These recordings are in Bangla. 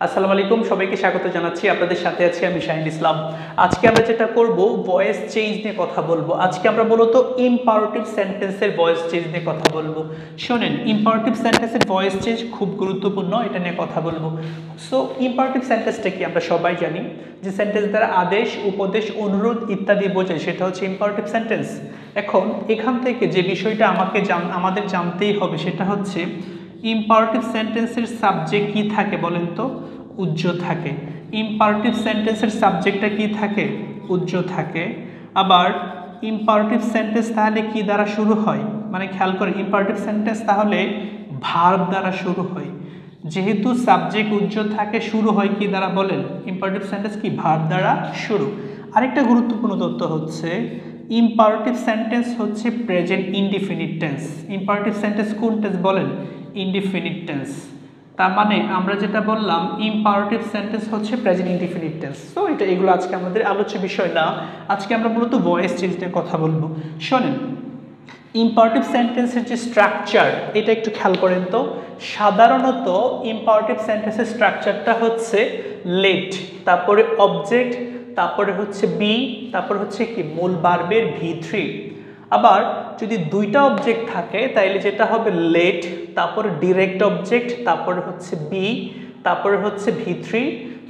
আসসালামু আলাইকুম, সবাইকে স্বাগত জানাচ্ছি। আপনাদের সাথে আছি আমি শাহিন ইসলাম। আজকে আমরা যেটা করব ভয়েস চেঞ্জ নিয়ে কথা বলবো। আজকে আমরা মূলত ইম্পারেটিভ সেন্টেন্সের ভয়েস চেঞ্জ নিয়ে কথা বলবো। শোনেন, ইম্পারেটিভ সেন্টেন্সের ভয়েস চেঞ্জ খুব গুরুত্বপূর্ণ, এটা নিয়ে কথা বলবো। সো ইম্পারেটিভ সেন্টেন্সটা কি আমরা সবাই জানি, যে সেন্টেন্স দ্বারা আদেশ, উপদেশ, অনুরোধ ইত্যাদি বোঝায়, সেটা হচ্ছে ইম্পারেটিভ সেন্টেন্স। এখন এখান থেকে যে বিষয়টা আমাদের জানতেই হবে সেটা হচ্ছে ইম্পারেটিভ সেন্টেন্সের সাবজেক্ট কি থাকে বলেন তো? উজ্জ থাকে। ইম্পারেটিভ সেন্টেন্সের সাবজেক্টটা কি থাকে? উজ্জ থাকে। আবার ইম্পারেটিভ সেন্টেন্স তাহলে কি দ্বারা শুরু হয়? মানে খেয়াল করে, ইম্পারেটিভ সেন্টেন্স তাহলে ভার্ব দ্বারা শুরু হয়। যেহেতু সাবজেক্ট উজ্জ থাকে, শুরু হয় কি দ্বারা বলেন? ইম্পারেটিভ সেন্টেন্স কি ভার্ব দ্বারা শুরু। আরেকটা গুরুত্বপূর্ণ তথ্য হচ্ছে ইম্পারেটিভ সেন্টেন্স হচ্ছে present indefinite tense. Imperative sentence কোন টেন্স বলেন? Indefinite tense. তার মানে আমরা যেটা বললাম, ইম্পারেটিভ সেন্টেন্স হচ্ছে প্রেজেন্ট ইনডিফিনিট টেন্স। সো এগুলো আজকে আমাদের আলোচ্য বিষয় না। আজকে আমরা মূলত ভয়েস চেঞ্জ নিয়ে কথা বলবো। শোনেন, ইম্পারেটিভ সেন্টেন্সের যে স্ট্রাকচার, এটা একটু খেয়াল করেন তো। সাধারণত ইম্পারেটিভ সেন্টেন্সের স্ট্রাকচারটা হচ্ছে লেট, তারপরে অবজেক্ট, তারপরে হচ্ছে বি, তারপরে হচ্ছে কি মূল ভার্বের V3। আবার যদি দুইটা অবজেক্ট থাকে তাইলে যেটা হবে লেট, তারপরে ডিরেক্ট অবজেক্ট, তারপরে হচ্ছে বি, তারপরে হচ্ছে V3,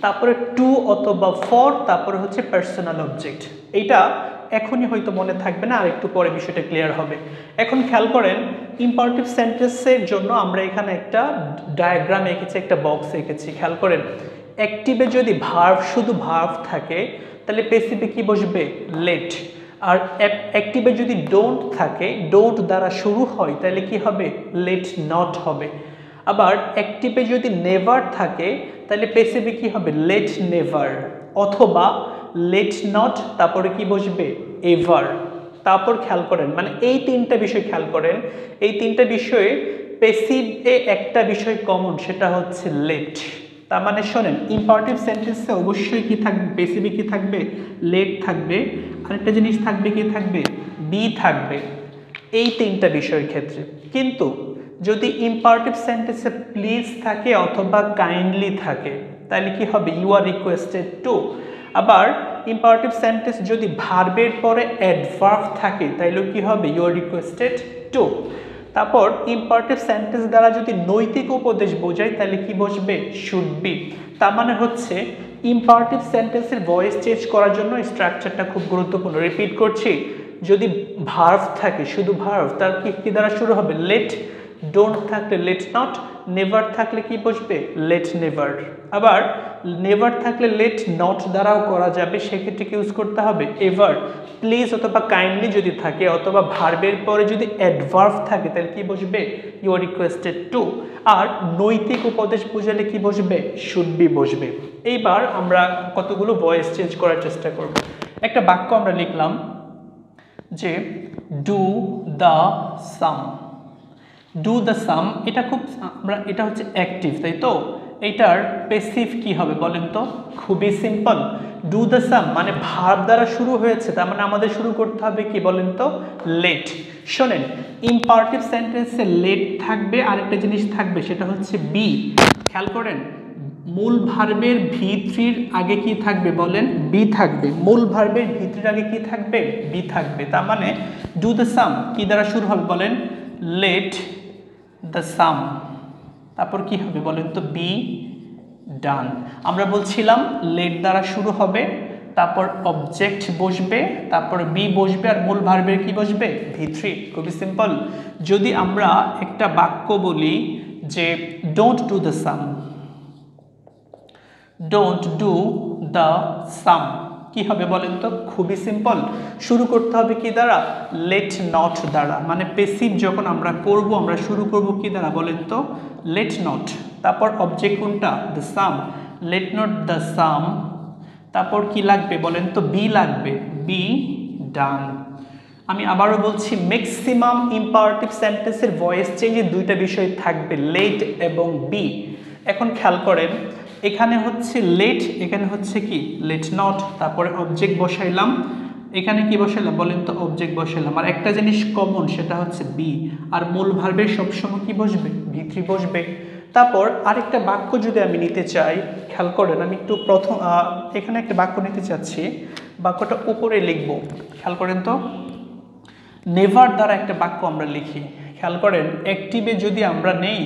তারপরে টু অথবা ফর, তারপরে হচ্ছে পার্সোনাল অবজেক্ট। এইটা এখনই হয়তো মনে থাকবে না, আর একটু পরে বিষয়টা ক্লিয়ার হবে। এখন খেয়াল করেন, ইম্পারেটিভ সেন্টেন্সের জন্য আমরা এখানে একটা ডায়াগ্রাম এঁকেছি, একটা বক্স এঁকেছি। খেয়াল করেন, অ্যাক্টিভে যদি ভার্ব, শুধু ভার্ব থাকে তাহলে প্যাসিভে কি বসবে? লেট। আর অ্যাক্টিভে যদি ডোন্ট থাকে, ডোন্ট দ্বারা শুরু হয়, তাহলে কি হবে? লেট নট হবে। আবার অ্যাক্টিভে যদি নেভার থাকে তাহলে প্যাসিভে কি হবে? লেট নেভার, অথবা লেট নট, তারপরে কি বসবে? এভার। তারপর খেয়াল করেন, মানে এই তিনটা বিষয় খেয়াল করেন, এই তিনটা বিষয়ে প্যাসিভে একটা বিষয় কমন, সেটা হচ্ছে লেট। তার মানে শোনেন, ইম্পারেটিভ সেন্টেন্সে অবশ্যই কি থাকবে? প্যাসিভে কি থাকবে? লেট থাকবে। আরেকটা জিনিস থাকবে, কি থাকবে? বি থাকবে। এই তিনটা বিষয়ের ক্ষেত্রে। কিন্তু যদি ইম্পারেটিভ সেন্টেন্সে প্লিজ থাকে অথবা কাইন্ডলি থাকে তাহলে কি হবে? You are requested to. আবার ইম্পারেটিভ সেন্টেন্স যদি ভার্বের পরে অ্যাডভার্ব থাকে তাইলেও কি হবে? You are requested to. তারপর ইম্পারেটিভ সেন্টেন্স দ্বারা যদি নৈতিক উপদেশ বোঝায় তাহলে কি বসবে? Should be. তার মানে হচ্ছে ইম্পারেটিভ সেন্টেন্সের ভয়েস চেঞ্জ করার জন্য স্ট্রাকচারটা খুব গুরুত্বপূর্ণ। রিপিট করছি, যদি ভার্ব থাকে, শুধু ভার্ব, তার কি দ্বারা শুরু হবে? লেট। ডোন্ট থাকলে লেট নট। নেভার থাকলে কি বসবে? Late never. আবার নেভার থাকলে লেট নট দ্বারাও করা যাবে, সেক্ষেত্রে কি ইউজ করতে হবে? এভার। প্লিজ অথবা কাইন্ডলি যদি থাকে, অথবা ভার্বের পরে যদি অ্যাডভার্ব থাকে তাহলে কি বসবে? You are requested to. আর নৈতিক উপদেশ বোঝালে কি বসবে? শুড বি বসবে। এইবার আমরা কতগুলো ভয়েস চেঞ্জ করার চেষ্টা করব। একটা বাক্য আমরা লিখলাম যে do the same. Do the same, এটা খুব এটা হচ্ছে অ্যাক্টিভ, তাই তো? এটার প্যাসিভ কি হবে বলেন তো? খুবই সিম্পল। ডু দ্য সাম মানে ভার্ব দ্বারা শুরু হয়েছে, তার মানে আমাদের শুরু করতে হবে কি বলেন তো? লেট। শোনেন, ইম্পারেটিভ সেন্টেন্সে লেট থাকবে, আরেকটা জিনিস থাকবে, সেটা হচ্ছে বি। খেয়াল করেন, মূল ভার্বের V3-র আগে কি থাকবে বলেন? বি থাকবে। মূল ভার্বের V3-র আগে কি থাকবে? বি থাকবে। তার মানে ডু দ্য সাম কি দ্বারা শুরু হবে বলেন? Late the same. তারপর কি হবে বলেন তো? Be done. আমরা বলছিলাম লেট দ্বারা শুরু হবে, তারপর অবজেক্ট বসবে, তারপর বি বসবে, আর মূল ভার্বের কি বসবে? V3। খুবই সিম্পল। যদি আমরা একটা বাক্য বলি যে don't do the same, don't do the same, কি হবে বলেন তো? খুবই সিম্পল। শুরু করতে হবে কি দ্বারা? লেট নট দ্বারা। মানে প্যাসিভ যখন আমরা করব, আমরা শুরু করব কি দ্বারা বলেন তো? Let not. তারপর অবজেক্ট কোনটা? The same. Let not the same. তারপর কি লাগবে বলেন তো? বি লাগবে। Be done. আমি আবারও বলছি, ম্যাক্সিমাম ইম্পারেটিভ সেন্টেন্সের ভয়েস চেঞ্জে দুইটা বিষয় থাকবে, লেট এবং বি। এখন খেয়াল করেন, এখানে হচ্ছে লেট, এখানে হচ্ছে কি? Let not. তারপরে অবজেক্ট বসাইলাম, এখানে কি বসাইলাম বলেন তো? অবজেক্ট বসাইলাম। আর একটা জিনিস কমন, সেটা হচ্ছে বি। আর মূল ভার্বের সবসময় কি বসবে? V3 বসবে। তারপর আরেকটা বাক্য যদি আমি নিতে চাই, খেয়াল করেন আমি একটু প্রথম এখানে একটা বাক্য নিতে চাচ্ছি, বাক্যটা উপরে লিখব, খেয়াল করেন তো। নেভার দ্বারা একটা বাক্য আমরা লিখি, খেয়াল করেন অ্যাক্টিভে যদি আমরা নেই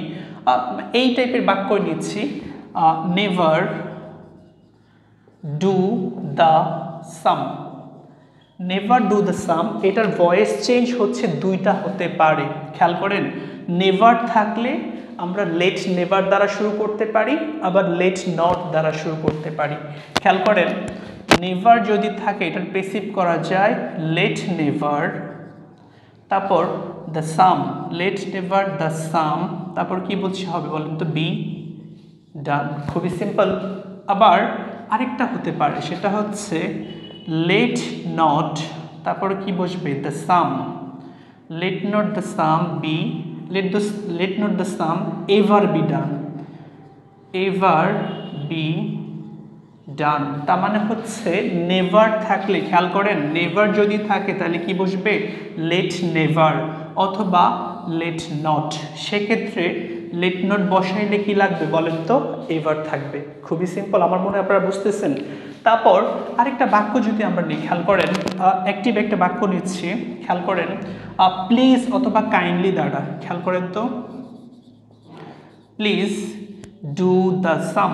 এই টাইপের বাক্য নিচ্ছি, never do the same, never do the same, এটার ভয়েস চেঞ্জ হচ্ছে দুইটা হতে পারে। খেয়াল করেন নেভার থাকলে আমরা লেট নেভার দ্বারা শুরু করতে পারি, আবার লেট নট দ্বারা শুরু করতে পারি। খেয়াল করেন নেভার যদি থাকে এটার পেসিভ করা যায় লেট নেভার, তারপর the same, let never the same, তারপর কি বলছি হবে বলেন তো, বি ডান। খুবই সিম্পল। আবার আরেকটা হতে পারে, সেটা হচ্ছে লেট নট, তারপর কি বসবে the same, let not the sum B, late not the some ever be done, ever be done. তার মানে হচ্ছে নেভার থাকলে, খেয়াল করেন নেভার যদি থাকে তাহলে কি বসবে লেট নেভার অথবা লেট নট, সেক্ষেত্রে লেট নট বসাইলে কি লাগবে বলেন তো, এভার থাকবে। খুবই সিম্পল, আমার মনে হয় আপনারা বুঝতেছেন। তারপর আরেকটা বাক্য যদি আমরা নিই, খেয়াল করেন অ্যাক্টিভ একটা বাক্য নিচ্ছি, খেয়াল করেন প্লিজ অথবা কাইন্ডলি দ্বারা, খেয়াল করেন তো, please do the same,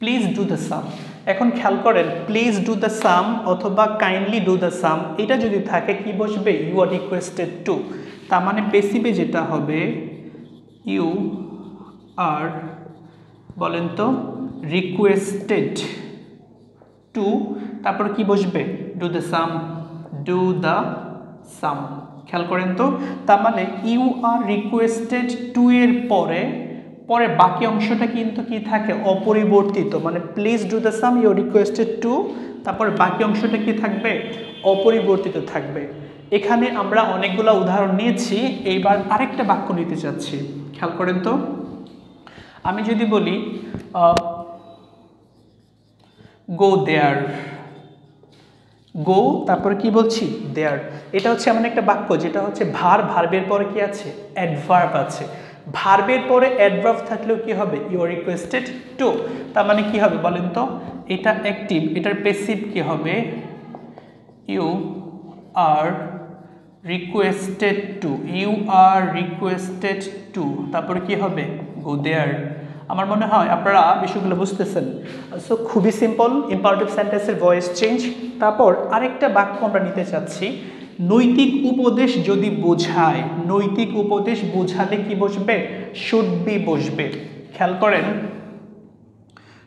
please do the same. এখন খেয়াল করেন প্লিজ ডু দ্য সাম অথবা কাইন্ডলি ডু দ্য সাম, এটা যদি থাকে কি বসবে ইউ আর রিকোয়েস্টেড টু, তার মানে পেসিভে যেটা হবে ইউ আর বলেন তো রিকোয়েস্টেড টু, তারপর কি বসবে do the same, do the same. খেয়াল করেন তো, তার মানে ইউ আর রিকোয়েস্টেড টু এর পরে বাকি অংশটা কিন্তু কি থাকে অপরিবর্তিত, মানে please do the sum you requested to, তারপর বাকি অংশটা কি থাকবে অপরিবর্তিত থাকবে। এখানে আমরা অনেকগুলো উদাহরণ নিয়েছি, এইবার আরেকটা বাক্য নিতে চাচ্ছি, খেয়াল করেন তো। আমি যদি বলি গো দেয়ার, গো তারপরে কি বলছি দেয়ার, এটা হচ্ছে এমন একটা বাক্য যেটা হচ্ছে ভার্বের পরে কি আছে অ্যাডভার্ব আছে, ভার্বের পরে অ্যাডভার্ব থাকলেও কি হবে ইউ আর রিকোয়েস্টেড টু, তার মানে কি হবে বলেন তো, এটা অ্যাক্টিভ, এটার প্যাসিভ কি হবে you are requested to, you are requested to, তারপরে কি হবে গো দেয়ার। আমার মনে হয় আপনারা বিষয়গুলো বুঝতেছেন। সো খুবই সিম্পল ইম্পারেটিভ সেন্টেন্সের ভয়েস চেঞ্জ। তারপর আরেকটা বাক্য আমরা নিতে চাচ্ছি, নৈতিক উপদেশ যদি বোঝায়, নৈতিক উপদেশ বোঝালে কি বসবে শুড বি বসবে। খেয়াল করেন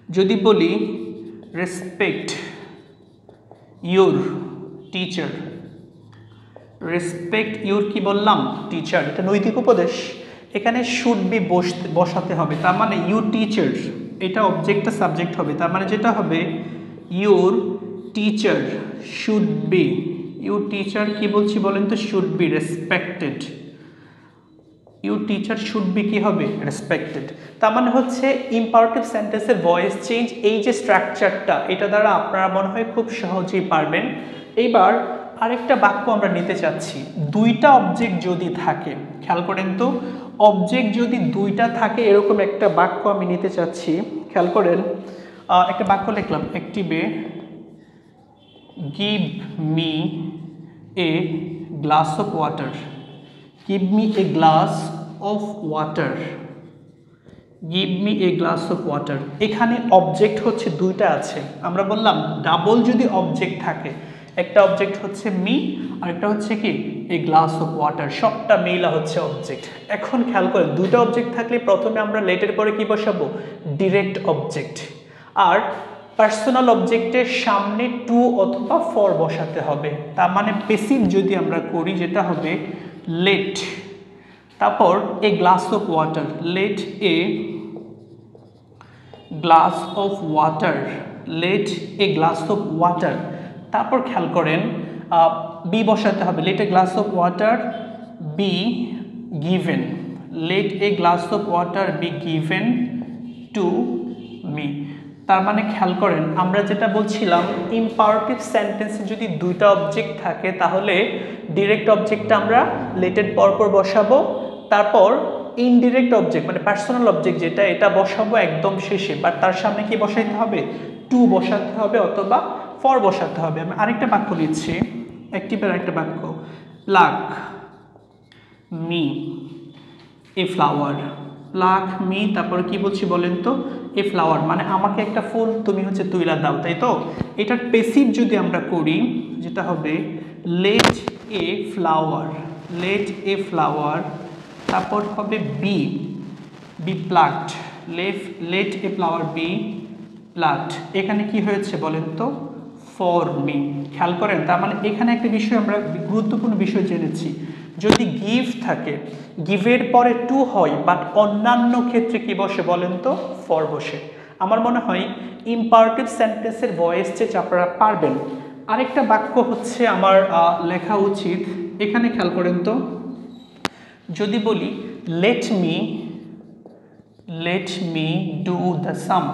যদি বলি respect your teacher, respect your কি বললাম টিচার, এটা নৈতিক উপদেশ, এখানে শুড বি বসাতে হবে, তার মানে ইউ টিচার, এটা অবজেক্টটা সাবজেক্ট হবে, তার মানে যেটা হবে your teacher should be, you teacher কি বলছি বলেন তো should be respected, you teacher should be কি হবে রেসপেক্টেড। তার মানে হচ্ছে ইম্পারেটিভ সেন্টেন্সের ভয়েস চেঞ্জ, এই যে স্ট্রাকচারটা এটা দ্বারা আপনারা মনে হয় খুব সহজেই পারবেন। এইবার আরেকটা বাক্য আমরা নিতে চাচ্ছি, দুইটা অবজেক্ট যদি থাকে, খেয়াল করেন তো অবজেক্ট যদি দুইটা থাকে এরকম একটা বাক্য আমি নিতে চাচ্ছি, খেয়াল করেন একটা বাক্য লিখলাম অ্যাক্টিভে give me a glass of water, give me a glass of water, give me a glass of water. এখানে অবজেক্ট হচ্ছে দুইটা আছে, আমরা বললাম ডাবল যদি অবজেক্ট থাকে, একটা অবজেক্ট হচ্ছে মি আর একটা হচ্ছে কি এ গ্লাস অফ ওয়াটার, সবটা মিলা হচ্ছে অবজেক্ট। এখন খেয়াল করেন দুটো অবজেক্ট থাকলে প্রথমে আমরা লেটের পরে কি বসাবো ডিরেক্ট অবজেক্ট, আর পার্সোনাল অবজেক্টের সামনে টু অথবা ফর বসাতে হবে। তার মানে পেসিভ যদি আমরা করি যেটা হবে লেট, তারপর a glass of water, let a glass of water, let a glass of water, তারপর খেয়াল করেন বি বসাতে হবে, let a glass of water be given, let a glass of water be given to me. তার মানে খেয়াল করেন আমরা যেটা বলছিলাম ইম্পারেটিভ সেন্টেন্সে যদি দুইটা অবজেক্ট থাকে তাহলে ডিরেক্ট অবজেক্টটা আমরা লেটের পরপর বসাবো, তারপর ইনডিরেক্ট অবজেক্ট মানে পার্সোনাল অবজেক্ট যেটা, এটা বসাবো একদম শেষে, বাট তার সামনে কি বসাইতে হবে, টু বসাতে হবে অথবা ফর বসাতে হবে। আমি আরেকটা বাক্য নিচ্ছি, অ্যাক্টিভের একটা বাক্য, pluck me a flower. Pluck me, তারপর কি বলছি বলেন তো, এ ফ্লাওয়ার মানে আমাকে একটা ফুল তুমি হচ্ছে তুইলা দাও, তাই তো। এটার প্যাসিভ যদি আমরা করি যেটা হবে let a flower, let a flower, তারপর হবে be, be plucked, let a flower be plucked. এখানে কি হয়েছে বলেন তো, ফর মি। খেয়াল করেন, তার মানে এখানে একটা বিষয় আমরা গুরুত্বপূর্ণ বিষয় জেনেছি, যদি গিভ থাকে, গিভের পরে টু হয়, বাট অন্যান্য ক্ষেত্রে কি বসে বলেন তো, ফর বসে। আমার মনে হয় ইম্পারেটিভ সেন্টেন্সের ভয়েস চেঞ্জ আপনারা পারবেন। আরেকটা বাক্য হচ্ছে আমার লেখা উচিত, এখানে খেয়াল করেন তো, যদি বলি let me do the same,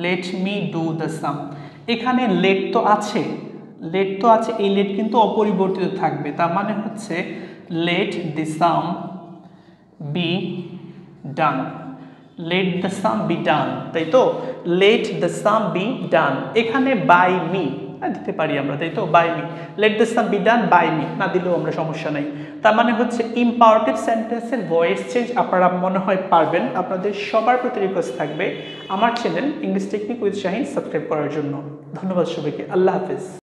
let me do the same, এখানে লেট তো আছে, এই লেট কিন্তু অপরিবর্তিত থাকবে, তার মানে হচ্ছে let the sum be done, let the sum be done, তাই তো, let the sum be done. এখানে বাই মি দিতে পারি আমরা, তাই তো, by me, let the sum be done by me না দিলেও আমরা সমস্যা নাই। তার মানে হচ্ছে ইম্পারেটিভ সেন্টেন্সের ভয়েস চেঞ্জ আপনারা মনে হয় পারবেন। আপনাদের সবার প্রতি রিকোয়েস্ট থাকবে আমার channel English technique with Shahin subscribe করার জন্য। ধন্যবাদ সবাইকে, আল্লাহ হাফিজ।